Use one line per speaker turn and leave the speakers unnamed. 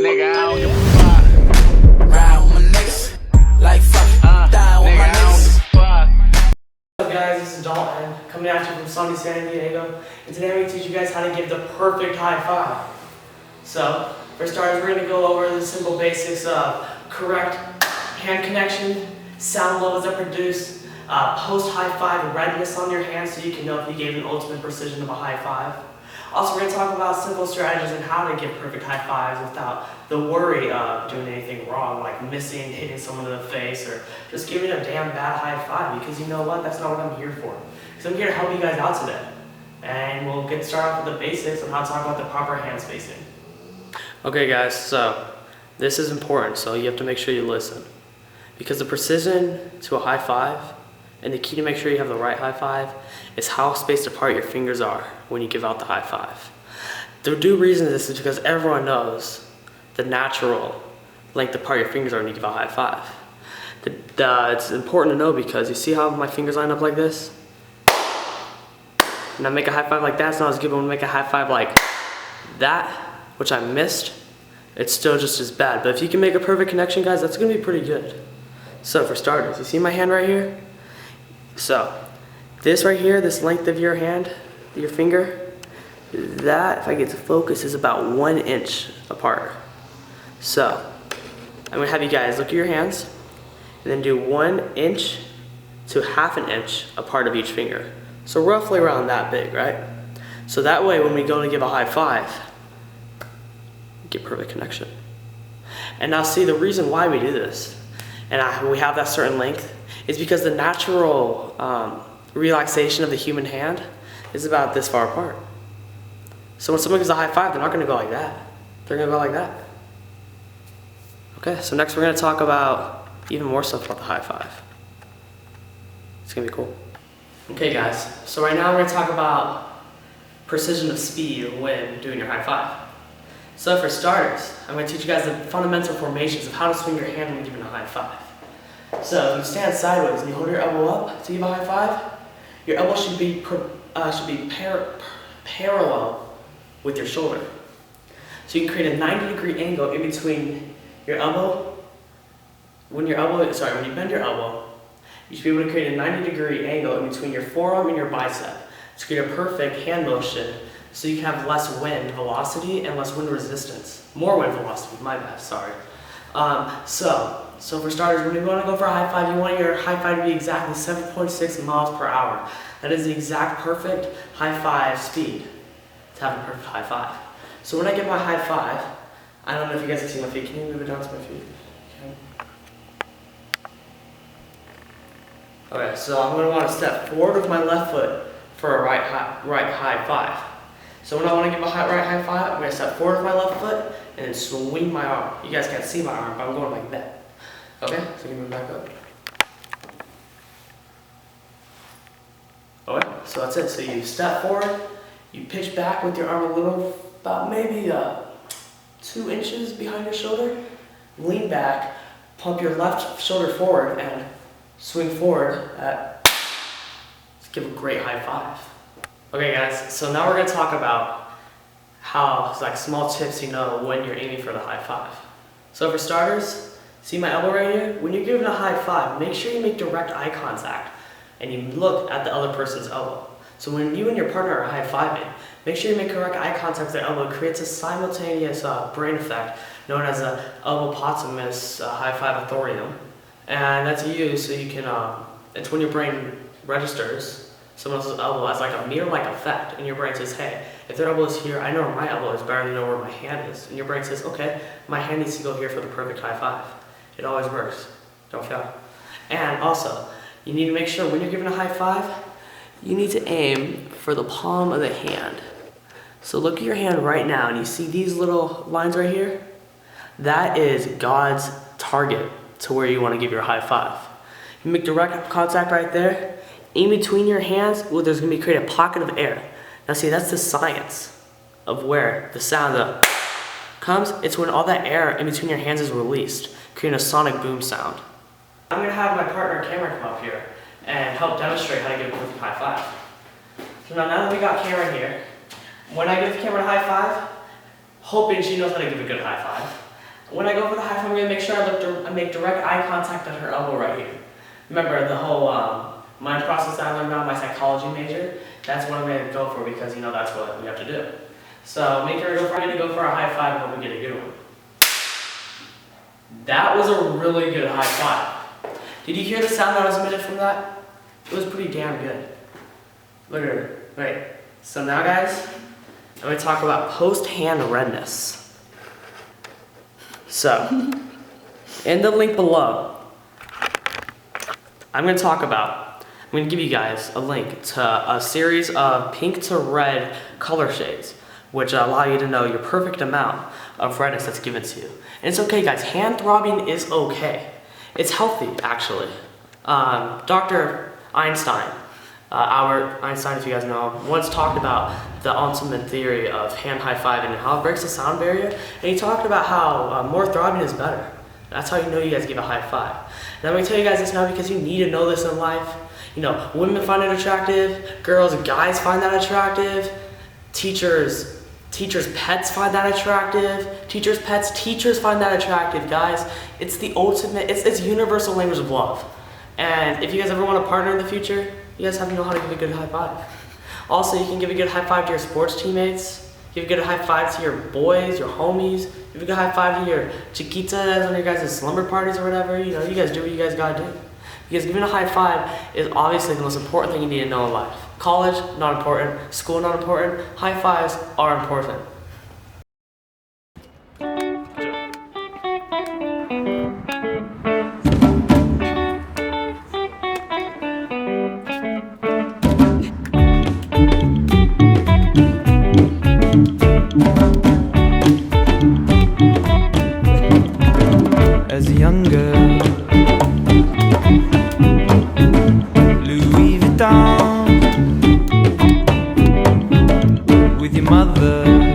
Nigga, I don't give a fuck. Ride with my niggas, like fuck it, die with my niggas.
What's up guys, this is Dalton, coming at you from sunny San Diego, and today I'm going to teach you guys how to give the perfect high five. So, for starters, we're going to go over the simple basics of correct hand connection, sound levels that produce, post high five redness on your hand so you can know if you gave an ultimate precision of a high five. Also, we're going to talk about simple strategies on how to give perfect high fives without the worry of doing anything wrong, like missing, hitting someone in the face, or just giving a damn bad high five, because you know what? That's not what I'm here for. Because I'm here to help you guys out today. And we'll get started off with the basics on how to talk about the proper hand spacing. Okay guys, so this is important, so you have to make sure you listen. Because the precision to a high five, and the key to make sure you have the right high five, is how spaced apart your fingers are when you give out the high five. The due reason this is because everyone knows the natural length apart your fingers are when you give a high five. It's important to know because you see how my fingers line up like this? And I make a high five like that, it's not as good when I make a high five like that, which I missed. It's still just as bad. But if you can make a perfect connection, guys, that's gonna be pretty good. So for starters, you see my hand right here? So this right here, this length of your hand, your finger, that, if I get to focus, is about 1 inch apart. So I'm gonna have you guys look at your hands and then do 1 inch to ½ an inch apart of each finger. So roughly around that big, right? So that way when we go to give a high five, get perfect connection. And now see, the reason why we do this, and we have that certain length, is because the natural relaxation of the human hand is about this far apart. So when someone gives a high five, they're not gonna go like that. They're gonna go like that. Okay, so next we're gonna talk about even more stuff about the high five. It's gonna be cool. Okay guys, so right now we're gonna talk about precision of speed when doing your high five. So for starters, I'm going to teach you guys the fundamental formations of how to swing your hand when giving a high five. So if you stand sideways and you hold your elbow up to give a high five, your elbow should be parallel with your shoulder. So you can create a 90-degree angle in between your elbow. When you bend your elbow, you should be able to create a 90-degree angle in between your forearm and your bicep to create a perfect hand motion, so you can have less wind velocity and less wind resistance. More wind velocity, my bad, sorry. So for starters, when you want to go for a high five, you want your high five to be exactly 7.6 miles per hour. That is the exact perfect high five speed to have a perfect high five. So when I give my high five, I don't know if you guys can see my feet. Can you move it down to my feet? Okay, so I'm going to want to step forward with my left foot for a right high five. So when I want to give a right high five, I'm going to step forward with my left foot and then swing my arm. You guys can't see my arm, but I'm going like that. Okay, so you can move back up. Okay, so that's it. So you step forward, you pitch back with your arm a little, about maybe 2 inches behind your shoulder. Lean back, pump your left shoulder forward and swing forward at, let's give a great high five. Okay guys, so now we're going to talk about how, like small tips you know when you're aiming for the high five. So for starters, see my elbow right here? When you're giving a high five, make sure you make direct eye contact and you look at the other person's elbow. So when you and your partner are high fiving, make sure you make correct eye contact with their elbow. It creates a simultaneous brain effect known as a elbopotamus high five authorium. And that's used so you can, it's when your brain registers someone else's elbow as like a mirror-like effect, and your brain says, hey, if their elbow is here, I know where my elbow is, but I already know where my hand is. And your brain says, okay, my hand needs to go here for the perfect high five. It always works. Don't fail. And also, you need to make sure when you're giving a high five, you need to aim for the palm of the hand. So look at your hand right now, and you see these little lines right here? That is God's target to where you want to give your high five. You make direct contact right there. In between your hands, well, there's going to be create a pocket of air. Now see, that's the science of where the sound comes. It's when all that air in between your hands is released, creating a sonic boom sound. I'm going to have my partner Cameron come up here and help demonstrate how to give a perfect high five. So now that we got Cameron here, when I give Cameron a high five, hoping she knows how to give a good high five, When I go for the high five, I'm gonna make sure I make direct eye contact at her elbow right here. Remember the whole mind process that I learned about my psychology major? That's what I'm gonna go for because that's what we have to do. So make her go for a high five and hope we get a good one. That was a really good high five. Did you hear the sound that was emitted from that? It was pretty damn good. Look at her. Wait. So now guys, I'm gonna talk about post-hand redness. So, in the link below, I'm going to give you guys a link to a series of pink to red color shades, which allow you to know your perfect amount of redness that's given to you. And it's okay guys, hand throbbing is okay. It's healthy actually. Dr. Einstein, Albert Einstein, if you guys know, once talked about the ultimate theory of hand high fiving and how it breaks the sound barrier. And he talked about how more throbbing is better. That's how you know you guys give a high five. And I'm gonna tell you guys this now because you need to know this in life. Women find it attractive, girls, guys find that attractive, teachers' pets find that attractive, teachers' pets, teachers find that attractive, guys. It's the ultimate, it's universal language of love. And if you guys ever want a partner in the future, you guys have to know how to give a good high five. Also, you can give a good high five to your sports teammates, give a good high five to your boys, your homies, give a good high five to your chiquitas on your guys' slumber parties or whatever. You guys do what you guys gotta do. Because giving a high five is obviously the most important thing you need to know in life. College, not important. School, not important. High fives are important.
As a young girl, Louis Vuitton, with your mother